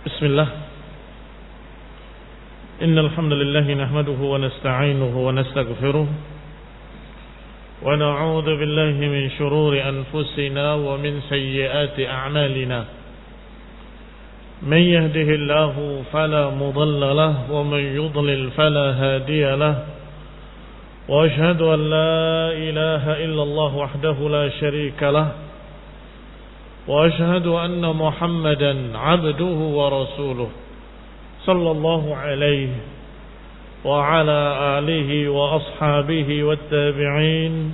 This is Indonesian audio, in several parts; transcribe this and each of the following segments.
بسم الله إن الحمد لله نحمده ونستعينه ونستغفره ونعوذ بالله من شرور أنفسنا ومن سيئات أعمالنا من يهده الله فلا مضل له ومن يضلل فلا هادي له وأشهد أن لا إله إلا الله وحده لا شريك له وأشهد أن محمدا عبده ورسوله صلى الله عليه وعلى آله وأصحابه والتابعين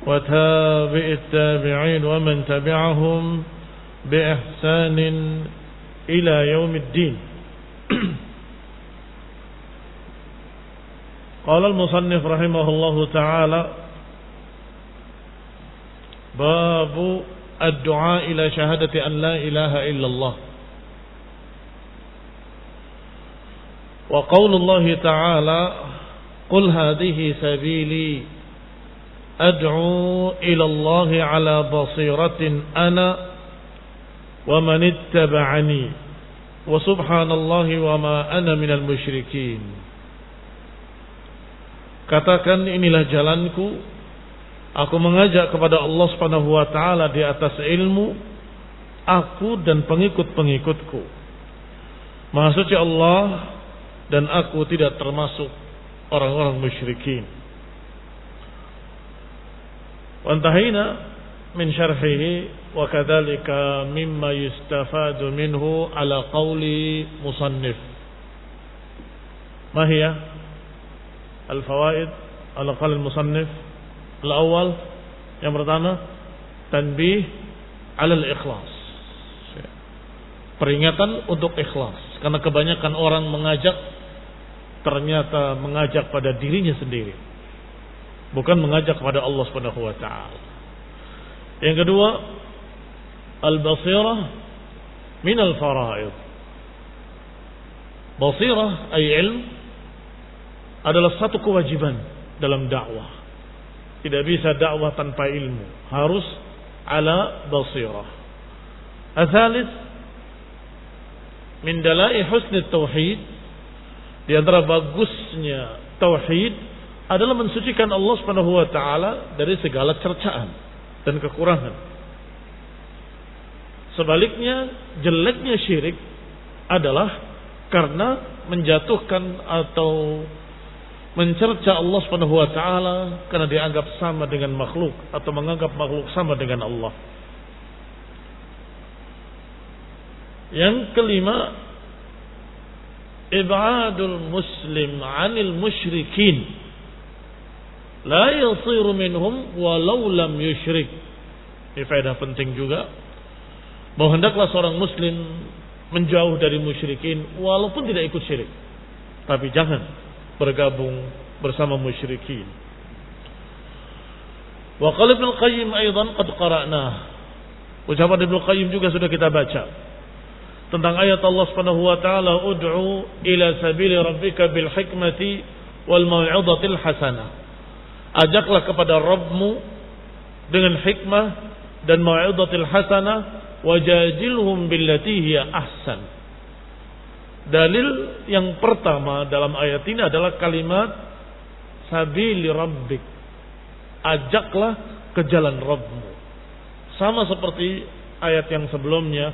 وتابع التابعين ومن تبعهم بإحسان إلى يوم الدين. قال المصنف رحمه الله تعالى باب الدعاء إلى شهادة أن لا إله إلا الله. وقول الله تعالى قل هذه سبيلي أدعو إلى الله على بصيرة أنا ومن اتبعني وسبحان الله وما أنا من المشركين. Katakan inilah jalanku, aku mengajak kepada Allah Subhanahu wa taala di atas ilmu, aku dan pengikut-pengikutku. Maha suci Allah dan aku tidak termasuk orang-orang musyrikin. Wa antahina min syarhihi wa kadzalika mimma yustafadu minhu ala qawli musannif. Ma hiya al-fawaid ala qawl al-musannif? Al-awwal, yang pertama, tanbih ala al-ikhlas. Peringatan untuk ikhlas, karena kebanyakan orang ternyata mengajak pada dirinya sendiri, bukan mengajak kepada Allah Subhanahu wa taala. Yang kedua, al-basirah min al-fara'id. Basirah ay ilm adalah satu kewajiban dalam dakwah. Tidak bisa dakwah tanpa ilmu, harus ala basirah. Al-thalith min dala'i husni tauhid, di antara bagusnya tauhid adalah mensucikan Allah Subhanahu wa taala dari segala cercaan dan kekurangan. Sebaliknya, jeleknya syirik adalah karena menjatuhkan atau mencerca Allah Subhanahu wa taala karena dianggap sama dengan makhluk atau menganggap makhluk sama dengan Allah. Yang kelima, ibadul muslim 'anil musyrikin la yasiru minhum walau lam yusyrik. Ini faedah penting juga, bahwa hendaklah seorang muslim menjauh dari musyrikin walaupun tidak ikut syirik, tapi jangan bergabung bersama musyrikin. Wa qala Ibnu Qayyim aidan qad qara'na. Ucapan Ibnu Qayyim juga sudah kita baca tentang ayat Allah Subhanahu wa taala, ud'u ila sabili rabbika bil hikmati wal mau'izatil hasanah. Ajaklah kepada Rabbmu dengan hikmah dan mau'izatil hasanah, wajadilhum billati hiya ahsan. Dalil yang pertama dalam ayat ini adalah kalimat sabili rabbik. Ajaklah ke jalan Rabbmu. Sama seperti ayat yang sebelumnya,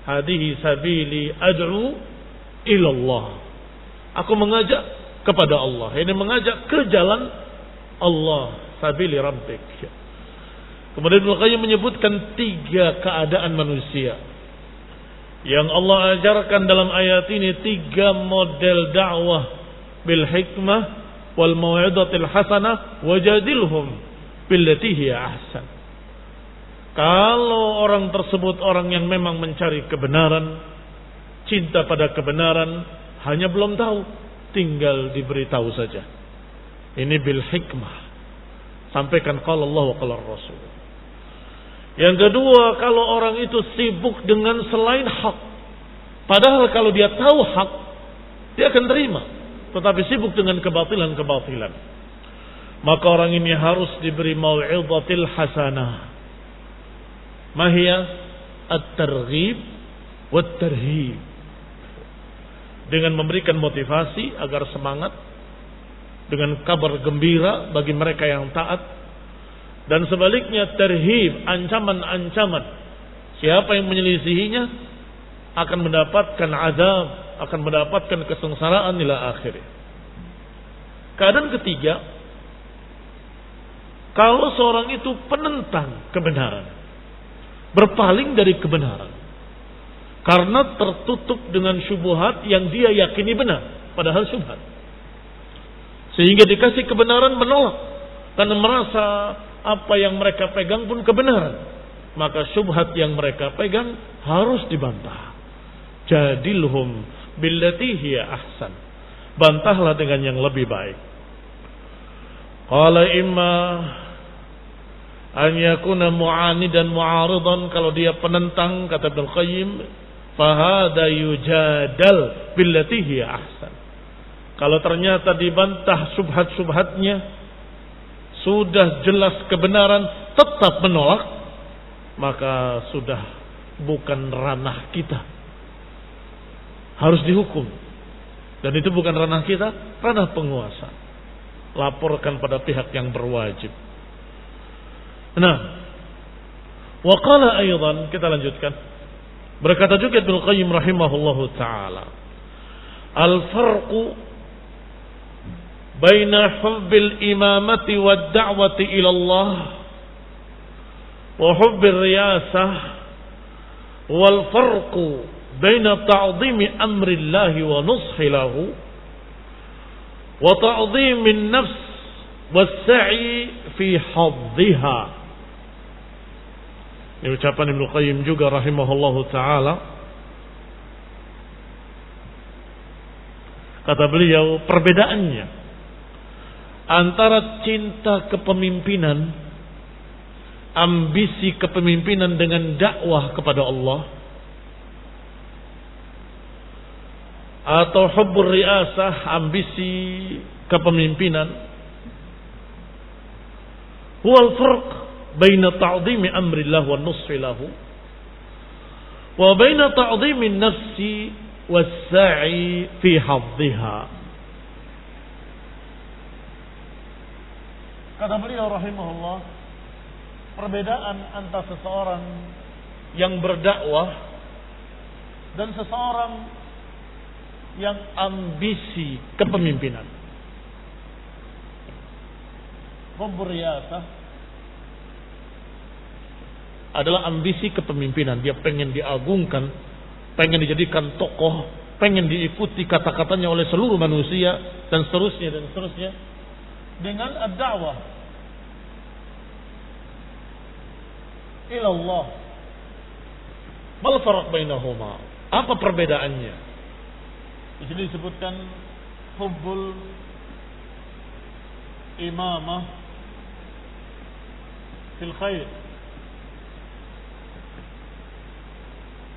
hadihi sabili ad'u ilallah. Aku mengajak kepada Allah. Ini mengajak ke jalan Allah, sabili rabbik. Kemudian Ibnu Qayyim menyebutkan 3 keadaan manusia yang Allah ajarkan dalam ayat ini, 3 model dakwah bil hikmah wal mau'izatil hasanah wajadilhum billati hiya ahsan. Kalau orang tersebut orang yang memang mencari kebenaran, cinta pada kebenaran, hanya belum tahu, tinggal diberitahu saja. Ini bil hikmah. Sampaikan qala Allah wa qala Rasul. Yang kedua, kalau orang itu sibuk dengan selain hak, padahal kalau dia tahu hak, dia akan terima, tetapi sibuk dengan kebatilan-kebatilan, maka orang ini harus diberi mau'izatil hasanah. Mahiyah at-targhib wat tarhib, dengan memberikan motivasi agar semangat, dengan kabar gembira bagi mereka yang taat, dan sebaliknya tarhib, ancaman-ancaman, siapa yang menyelisihinya akan mendapatkan azab, akan mendapatkan kesengsaraan ila akhir. Keadaan ketiga, kalau seorang itu penentang kebenaran, berpaling dari kebenaran karena tertutup dengan syubhat yang dia yakini benar padahal syubhat, sehingga dikasih kebenaran menolak karena merasa apa yang mereka pegang pun kebenaran, maka syubhat yang mereka pegang harus dibantah. Jadilhum billati hiya ahsan, bantahlah dengan yang lebih baik. Qala imma an yakuna mu'anidan mu'aridan, kalau dia penentang, kata Ibnu Qayyim, fahada yujadal billati hiya ahsan. Kalau ternyata dibantah subhat-subhatnya, sudah jelas kebenaran tetap menolak, maka sudah bukan ranah kita, harus dihukum. Dan itu bukan ranah kita, ranah penguasa. Laporkan pada pihak yang berwajib. Nah, wa qala aydan, kita lanjutkan. Berkata juga Ibnu Qayyim rahimahullahu taala, al-farqu baina hubbil imamati wad da'wati ila Allah wa hubbir riyasah, wal farqu baina ta'dhimi amrillah wa nushi lahu wa ta'dhimin nafs was-sa'i fi hadhiha. Ini ucapan Ibnu Qayyim juga rahimahullahu ta'ala. Kata beliau, perbedaannya antara cinta kepemimpinan, ambisi kepemimpinan dengan dakwah kepada Allah, atau hubbur riasah, ambisi kepemimpinan, huwal farq baina ta'dhimi amrillah wa nushi lahu wa baina ta'dhimi nafsi was-sa'i fi hadhiha. Kata beliau rahimahullah, perbedaan antara seseorang yang berdakwah dan seseorang yang ambisi kepemimpinan. Hubbur riyasah adalah ambisi kepemimpinan. Dia pengen diagungkan, pengen dijadikan tokoh, pengen diikuti kata-katanya oleh seluruh manusia, dan seterusnya dan seterusnya. Dengan ad-da'wah ila Allah, mal farq bainahuma, apa perbedaannya? Di sini disebutkan hubbul imamah fil khair,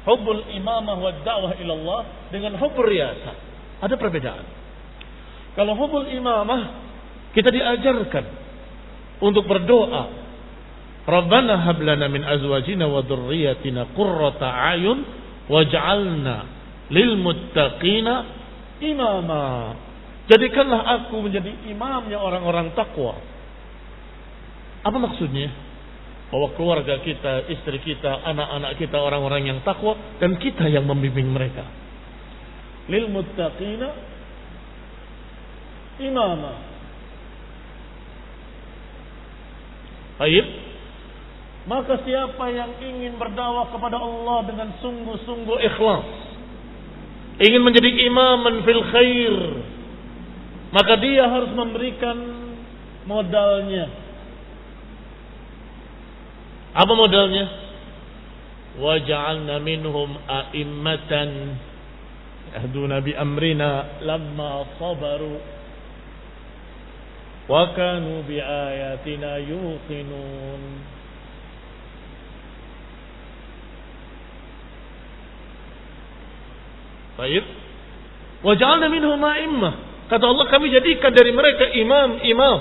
hubbul imamah wa da'wah ila Allah dengan hubbur riyasah. Ada perbedaan. Kalau hubbul imamah, kita diajarkan untuk berdoa, Rabbana hab lana min azwajina wa dhurriyyatina qurrata a'yun waj'alna lil muttaqina imama. Jadikanlah aku menjadi imamnya orang-orang takwa. Apa maksudnya? Bahwa keluarga kita, istri kita, anak-anak kita orang-orang yang takwa, dan kita yang membimbing mereka. Lil muttaqina imama. Baik. Maka siapa yang ingin berdakwah kepada Allah dengan sungguh-sungguh ikhlas, ingin menjadi imaman fil khair, maka dia harus memberikan modalnya. Apa modalnya? Waj'alna minhum a'immatan yahduna bi amrina lamma sabaru wa kanu bi ayatina yuqinun. Baik. Waj'alna minhum a'immah. Kata Allah, kami jadikan dari mereka imam-imam,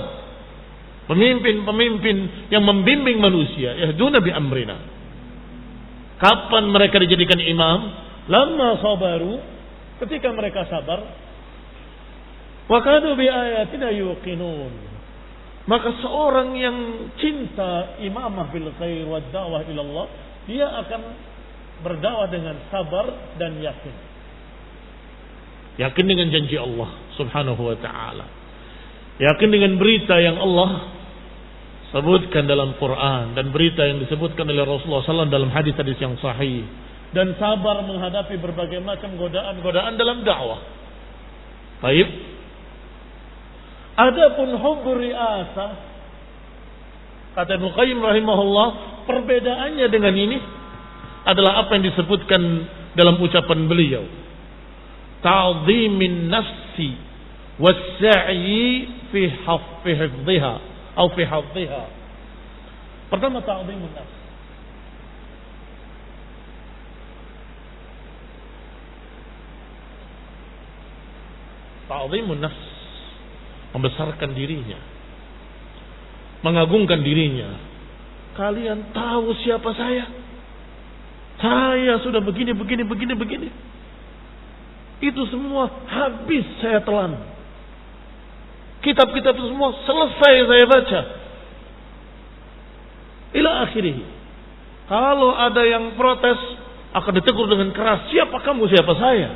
pemimpin-pemimpin yang membimbing manusia, yahduna bi amrina. Kapan mereka dijadikan imam? Lamma sabaru, ketika mereka sabar, wa kanu bi ayatina yuqinun. Maka seorang yang cinta imamah bil khair wa da'wah ila Allah, dia akan berdakwah dengan sabar dan yakin. Yakin dengan janji Allah Subhanahu wa taala. Yakin dengan berita yang Allah sebutkan dalam Quran dan berita yang disebutkan oleh Rasulullah SAW dalam hadis-hadis yang sahih, dan sabar menghadapi berbagai macam godaan-godaan dalam dakwah. Baik. Adapun hubbur riasah, kata Ibnu Qayyim rahimahullah, perbedaannya dengan ini adalah apa yang disebutkan dalam ucapan beliau. Ta'dhimin nafsi was-sa'yi fi hifdhiha atau fi hifdhiha. Pertama, ta'dhimun nafs. Ta'dhimun nafs, membesarkan dirinya, mengagungkan dirinya. Kalian tahu siapa saya? Saya sudah begini. Itu semua habis saya telan. Kitab-kitab itu semua selesai saya baca. Ila akhirih. Kalau ada yang protes, akan ditegur dengan keras. Siapa kamu, siapa saya?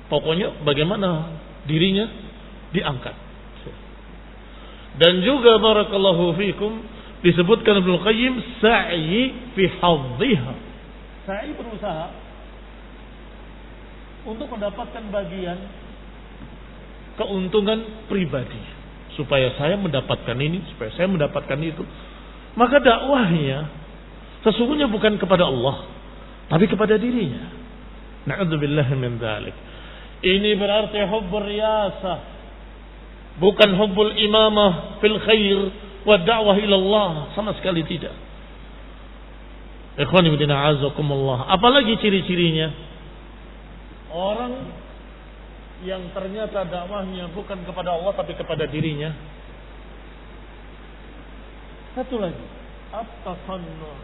Pokoknya bagaimana dirinya diangkat. Dan juga barakallahu fikum, disebutkan Ibnu Qayyim, sa'i fi hadhiha. Sa'i berusaha untuk mendapatkan bagian keuntungan pribadi, supaya saya mendapatkan ini, supaya saya mendapatkan itu. Maka dakwahnya sesungguhnya bukan kepada Allah, tapi kepada dirinya. Na'udzubillah min dzalik. Ini berarti hubbur riyasah, bukan hubbul imamah fil khair wa da'wah ila Allah, sama sekali tidak. Ikhwani fillah azakumullah. Apalagi ciri-cirinya? Orang yang ternyata dakwahnya bukan kepada Allah tapi kepada dirinya. Satu lagi, at-tasannu'.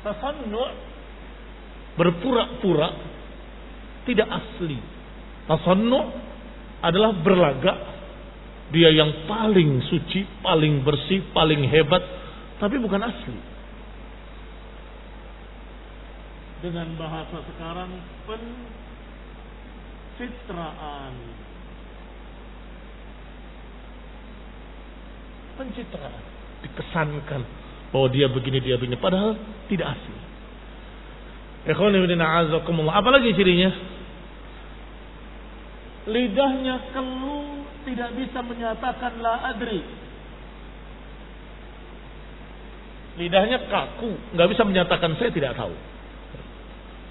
Tasannu' berpura-pura, tidak asli. Tasannu' adalah berlagak, dia yang paling suci, paling bersih, paling hebat, tapi bukan asli. Dengan bahasa sekarang, pencitraan. Pencitraan, dikesankan bahwa dia begini, padahal tidak asli. Ikhwan fillah a'azakumullah. Apalagi cirinya? Lidahnya keluh, tidak bisa menyatakan la adri. Lidahnya kaku, nggak bisa menyatakan saya tidak tahu.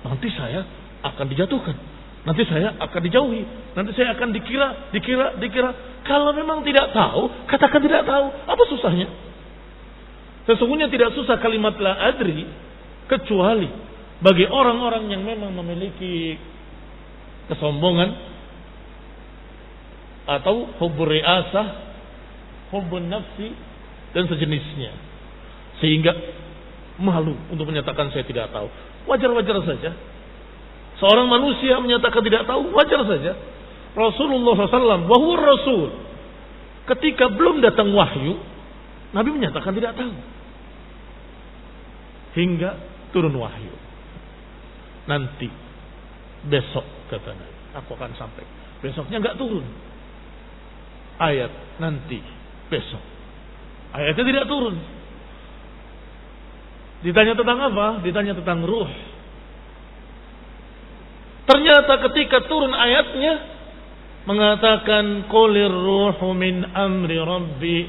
Nanti saya akan dijatuhkan, nanti saya akan dijauhi, nanti saya akan dikira. Kalau memang tidak tahu, katakan tidak tahu. Apa susahnya? Sesungguhnya tidak susah kalimat la adri, kecuali bagi orang-orang yang memang memiliki kesombongan atau hubbur riasah, hubbun nafsi dan sejenisnya, sehingga malu untuk menyatakan saya tidak tahu. Wajar-wajar saja. Seorang manusia menyatakan tidak tahu, wajar saja. Rasulullah SAW, wahyu Rasul, ketika belum datang wahyu, Nabi menyatakan tidak tahu. Hingga turun wahyu. Nanti, besok katanya, aku akan sampai. Besoknya enggak turun. Ayat nanti, besok. Ayatnya tidak turun. Ditanya tentang apa? Ditanya tentang ruh. Ternyata ketika turun ayatnya mengatakan qulir ruhu min amri rabbi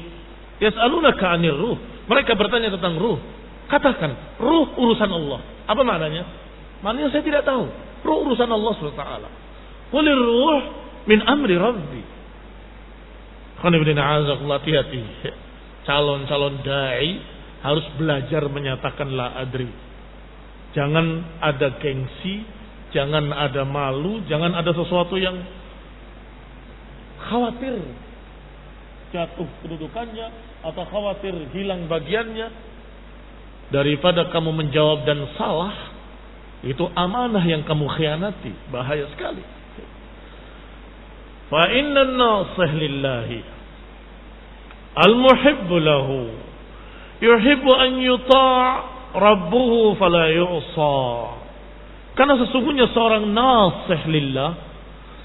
yas'alunaka 'anir ruh. Mereka bertanya tentang ruh. Katakan, ruh urusan Allah. Apa maknanya? Maknanya saya tidak tahu. Ruh urusan Allah Subhanahu wa taala. Qulir ruh min amri rabbi. Hati-hati. Calon-calon dai harus belajar menyatakan la adri. Jangan ada gengsi, jangan ada malu, jangan ada sesuatu yang khawatir jatuh kedudukannya atau khawatir hilang bagiannya. daripada kamu menjawab dan salah. Itu amanah yang kamu khianati, bahaya sekali. Fa inna an-nasih lillahi al-muhibbu lahu yuhibbu an yuta' rabbuhu fala yu'sa. Karena sesungguhnya seorang nasih lillah,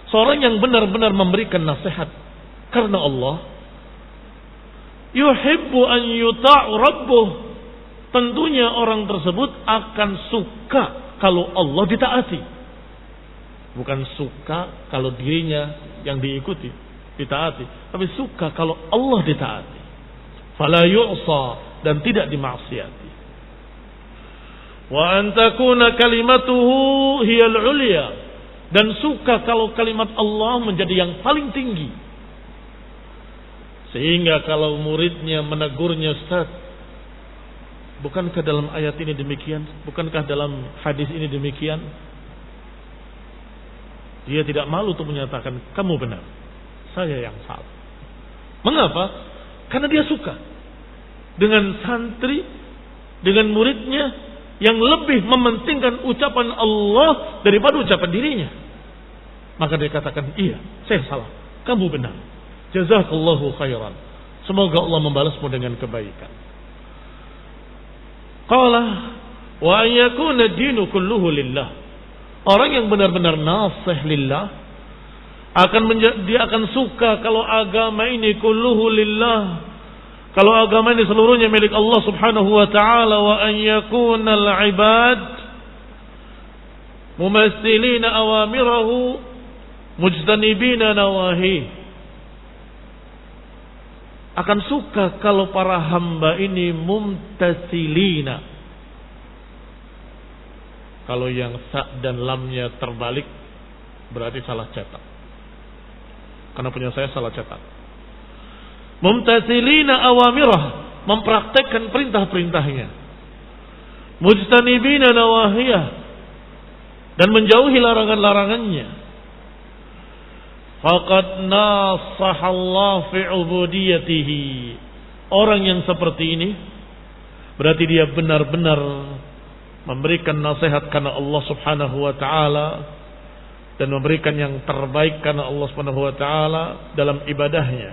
seorang yang benar-benar memberikan nasihat karena Allah, yuhibbu an yuta' rabbuh, tentunya orang tersebut akan suka kalau Allah ditaati. Bukan suka kalau dirinya yang diikuti, ditaati, tapi suka kalau Allah ditaati. Fala yu'sa, dan tidak dimaksiati. Wa an takuna kalimatuhu hiyal ulya, dan suka kalau kalimat Allah menjadi yang paling tinggi. Sehingga kalau muridnya menegurnya, Ustaz, bukankah dalam ayat ini demikian? Bukankah dalam hadis ini demikian? Dia tidak malu untuk menyatakan, kamu benar, saya yang salah. Mengapa? Karena dia suka dengan santri, dengan muridnya yang lebih mementingkan ucapan Allah daripada ucapan dirinya. Maka dia katakan, iya, saya salah, kamu benar. Jazakallahu khairan. Semoga Allah membalasmu dengan kebaikan. Qala wa an yakuna dinu kulluhu lillah. Orang yang benar-benar nasih lillah dia akan suka kalau agama ini kulluhu lillah. Kalau agama ini seluruhnya milik Allah Subhanahu wa taala, wa an yakuna al-ibad mumassilina awamirahu mujtanibina nawahi. Akan suka kalau para hamba ini mumtasilina. Kalau yang sa dan lamnya terbalik berarti salah cetak. Karena punya saya salah cetak. Mumtasilina awamirah, mempraktekkan perintah-perintahnya. Mujtanibina nawahiyah, dan menjauhi larangan-larangannya. Faqad nasahallahu fi ubudiyatihi. Orang yang seperti ini berarti dia benar-benar memberikan nasihat karena Allah Subhanahu wa taala dan memberikan yang terbaik karena Allah Subhanahu wa taala dalam ibadahnya.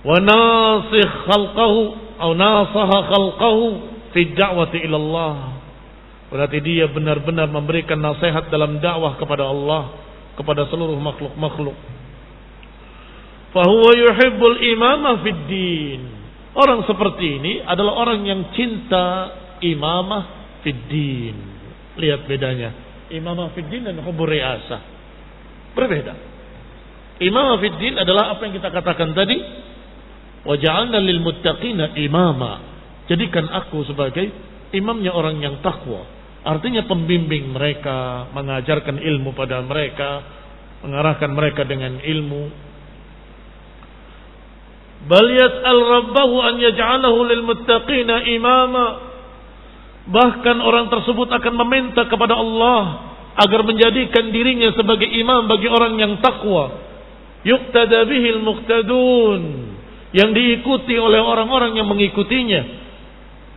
Wa nasikh khalqahu atau nasaha khalqahu fi da'wati ila Allah. Berarti dia benar-benar memberikan nasihat dalam dakwah kepada Allah, kepada seluruh makhluk-makhluk. Fa huwa yuhibbul imama fid din. Orang seperti ini adalah orang yang cinta imamah fid din. Lihat bedanya. Imamah fid din dan hubbur riasah. Berbeda. Imamah fid din adalah apa yang kita katakan tadi. Wa ja'alna lil muttaqina imama. Jadikan aku sebagai imamnya orang yang takwa. Artinya pembimbing mereka, mengajarkan ilmu pada mereka, mengarahkan mereka dengan ilmu. Bal yas'al rabbahu an yaj'alahu lil muttaqina imama. Bahkan orang tersebut akan meminta kepada Allah agar menjadikan dirinya sebagai imam bagi orang yang takwa. Yuqtada bihil muqtadun, yang diikuti oleh orang-orang yang mengikutinya.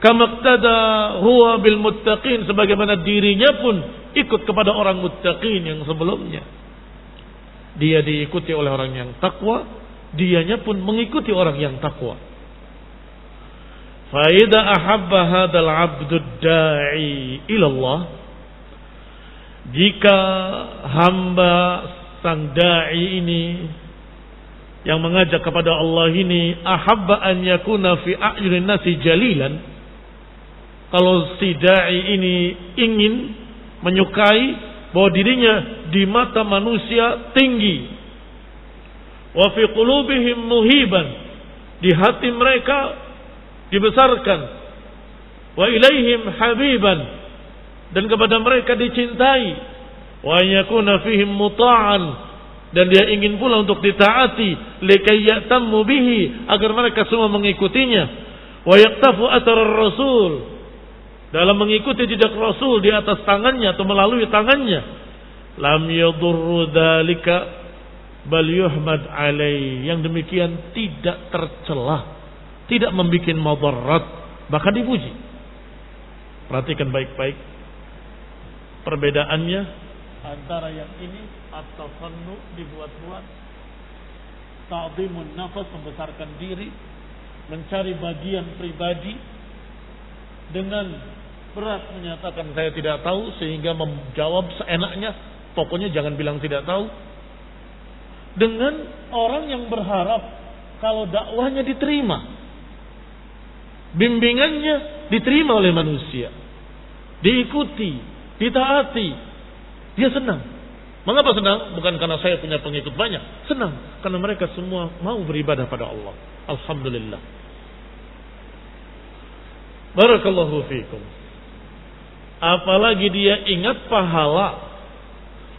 Kamaqtada huwa bil muttaqin, sebagaimana dirinya pun ikut kepada orang muttaqin yang sebelumnya. Dia diikuti oleh orang yang takwa, dianya pun mengikuti orang yang takwa. Fa idza ahabba hadzal 'abdu da'i ila Allah, jika hamba sang da'i ini yang mengajak kepada Allah ini ahabba an yakuna fi a'yunin nasi jalilan, kalau si da'i ini ingin menyukai bahwa dirinya di mata manusia tinggi, wa fi qulubihim muhiban, di hati mereka dibesarkan, wa ilaihim habiban, dan kepada mereka dicintai, wa yakuna fihim muta'an, dan dia ingin pula untuk ditaati, likai ya'tammu bihi, agar mereka semua mengikutinya, wa yaktafu athar rasul, dalam mengikuti jejak Rasul di atas tangannya atau melalui tangannya. Lam yadurru dzalika bal yuhmad alai, yang demikian tidak tercelah, tidak membuat madarat bahkan dipuji. Perhatikan baik-baik perbedaannya antara yang ini at-tasannu, dibuat-buat, ta'dhimun nafas, membesarkan diri, mencari bagian pribadi, dengan berat menyatakan saya tidak tahu sehingga menjawab seenaknya, pokoknya jangan bilang tidak tahu. Dengan orang yang berharap kalau dakwahnya diterima, bimbingannya diterima oleh manusia, diikuti, ditaati, dia senang. Mengapa senang? Bukan karena saya punya pengikut banyak, senang karena mereka semua mau beribadah pada Allah. Alhamdulillah. Barakallahu fiikum. Apalagi dia ingat pahala.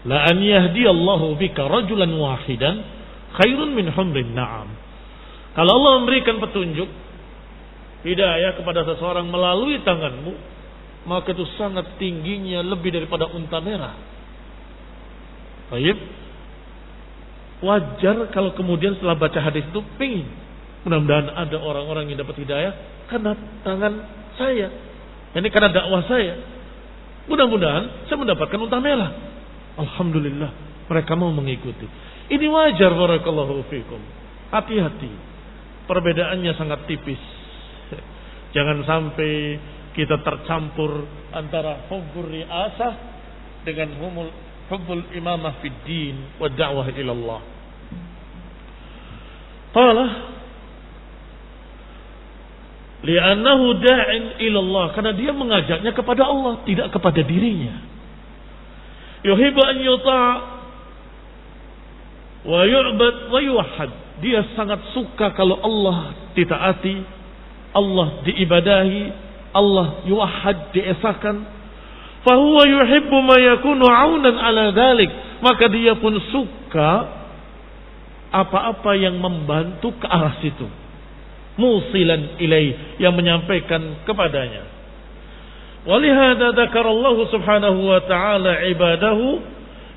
La an yahdiyallahu bika rajulan wahidan khairun min humrin na'am. Kalau Allah memberikan petunjuk, hidayah kepada seseorang melalui tanganmu, maka itu sangat tingginya, lebih daripada unta merah. Baik. Wajar kalau kemudian setelah baca hadis itu pingin, mudah-mudahan ada orang-orang yang dapat hidayah karena tangan saya, ini karena dakwah saya. Mudah-mudahan saya mendapatkan unta merah. Alhamdulillah, mereka mau mengikuti. Ini wajar, barakallahu fikum. Hati-hati, perbedaannya sangat tipis. Jangan sampai kita tercampur antara hubbur riasah dengan hubbul imamah fid din wa da'wah ila Allah. Qala li'annahu da'in ila Allah, karena dia mengajaknya kepada Allah, tidak kepada dirinya. Yuhibbu an yuta' wa yu'bad wa yuwahhad. Dia sangat suka kalau Allah ditaati, Allah diibadahi, Allah yuwahhad, diesakan. Fa huwa yuhibbu ma yakunu 'aunan 'ala dzalik. Maka dia pun suka apa-apa yang membantu ke arah situ. Musilan ilaih, yang menyampaikan kepadanya. Walihada dzakarallahu subhanahu wa ta'ala ibadahu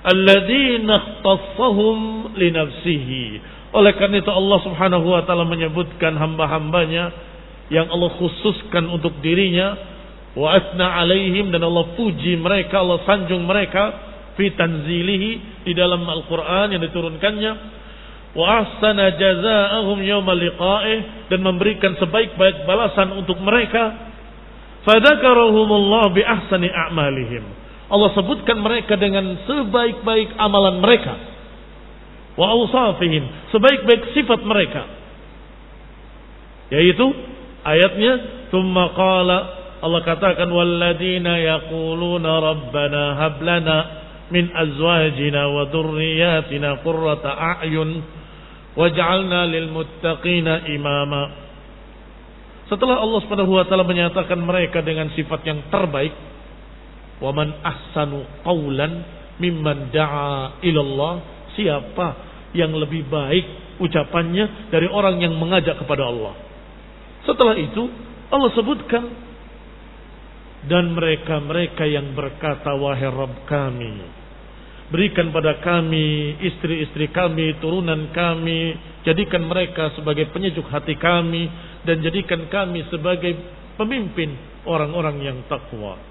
alladzina ikhtassahum li nafsihi. Oleh karena itu Allah subhanahu wa ta'ala menyebutkan hamba-hambanya yang Allah khususkan untuk dirinya, wa asna alaihim, dan Allah puji mereka, Allah sanjung mereka fi tanzilihi, di dalam Al-Quran yang diturunkannya, wa ahsana jazaa'ahum yawma liqa'ih, dan memberikan sebaik-baik balasan untuk mereka. Fadzakarahumullah bi ahsani a'malihim. Allah sebutkan mereka dengan sebaik-baik amalan mereka. Wa awsafihim, sebaik-baik sifat mereka. Yaitu ayatnya, tsumma qala, Allah katakan, walladzina yaquluna rabbana hab lana min azwajina wa dhurriyyatina qurrata a'yun waj'alna lil muttaqina imama. Setelah Allah Subhanahu wa taala menyatakan mereka dengan sifat yang terbaik, wa man ahsanu qawlan mimman da'a ila Allah, siapa yang lebih baik ucapannya dari orang yang mengajak kepada Allah. Setelah itu Allah sebutkan, dan mereka-mereka yang berkata, wahai Rabb kami, berikan pada kami istri-istri kami, turunan kami, jadikan mereka sebagai penyejuk hati kami, dan jadikan kami sebagai pemimpin orang-orang yang takwa.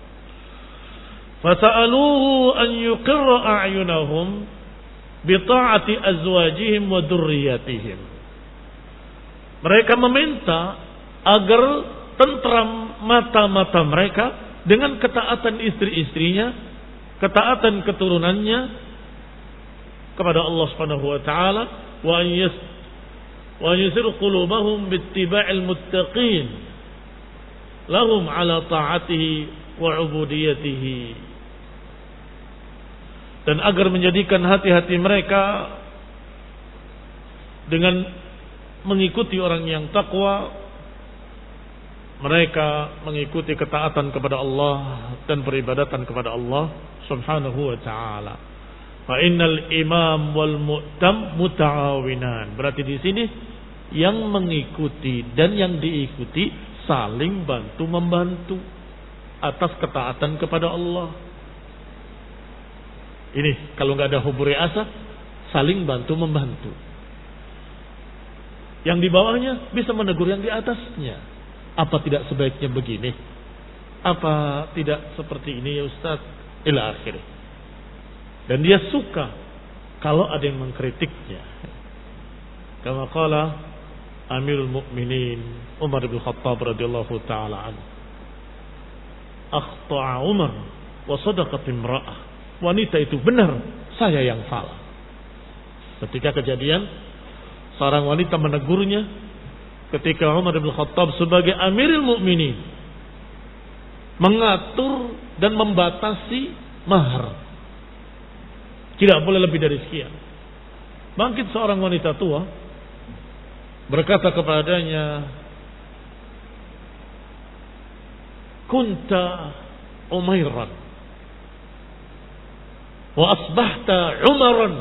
Fasa'aluhu an yuqirra a'yunahum bi ta'ati azwajihim wa dzurriyyatihim. Mereka meminta agar tentram mata-mata mereka dengan ketaatan istri-istrinya, ketaatan keturunannya kepada Allah Subhanahu wa taala, wa yusir qulubahum bittiba'il muttaqin lahum ala ta'atihi wa ubudiyatihi, dan agar menjadikan hati-hati mereka dengan mengikuti orang yang takwa, mereka mengikuti ketaatan kepada Allah dan peribadatan kepada Allah Subhanahu wa ta'ala. Fa innal imam wal mu'tam muta'awinan. Berarti di sini yang mengikuti dan yang diikuti saling bantu membantu atas ketaatan kepada Allah. Ini kalau nggak ada hubur asa, saling bantu membantu. Yang di bawahnya bisa menegur yang di atasnya. Apa tidak sebaiknya begini? Apa tidak seperti ini ya Ustaz? Ila akhirnya. Dan dia suka kalau ada yang mengkritiknya. Kama qala Amirul Mukminin Umar bin Khattab radhiyallahu taala anhu. Akhta'a Umar wa sadaqat imra'ah. Wanita itu benar, saya yang salah. Ketika kejadian seorang wanita menegurnya ketika Umar bin Khattab sebagai Amirul Mukminin mengatur dan membatasi mahar. Tidak boleh lebih dari sekian. Bangkit seorang wanita tua berkata kepadanya, "Kunta Umairan wa asbahta Umaran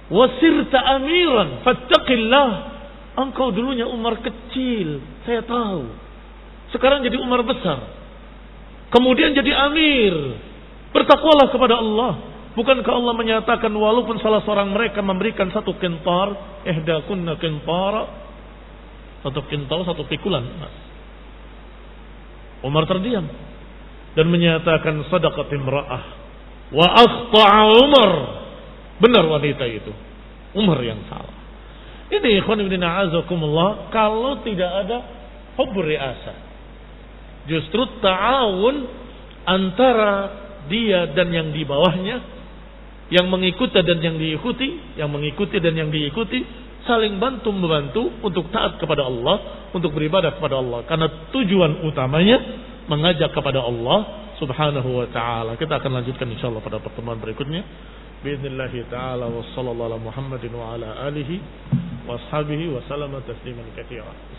wa sirta amiran fattaqillah." Engkau dulunya Umar kecil, saya tahu. Sekarang jadi Umar besar. Kemudian jadi amir. Bertakwalah kepada Allah. Bukankah Allah menyatakan walaupun salah seorang mereka memberikan satu kintar, ihdakunna kintara, satu kintal, satu pikulan emas. Umar terdiam dan menyatakan sadaqat imra'ah wa akhta'a Umar. Benar wanita itu. Umar yang salah. Ini ikhwan ibn a'azakumullah, kalau tidak ada hubbur ri'asah. Justru ta'awun antara dia dan yang di bawahnya, yang mengikuti dan yang diikuti, yang mengikuti dan yang diikuti, saling bantu membantu untuk taat kepada Allah, untuk beribadah kepada Allah. Karena tujuan utamanya mengajak kepada Allah Subhanahu wa taala. Kita akan lanjutkan insyaallah pada pertemuan berikutnya. Bismillah taala wa sallallahu ala Muhammadin wa ala alihi wa ashabihi wa sallama tasliman katsiran.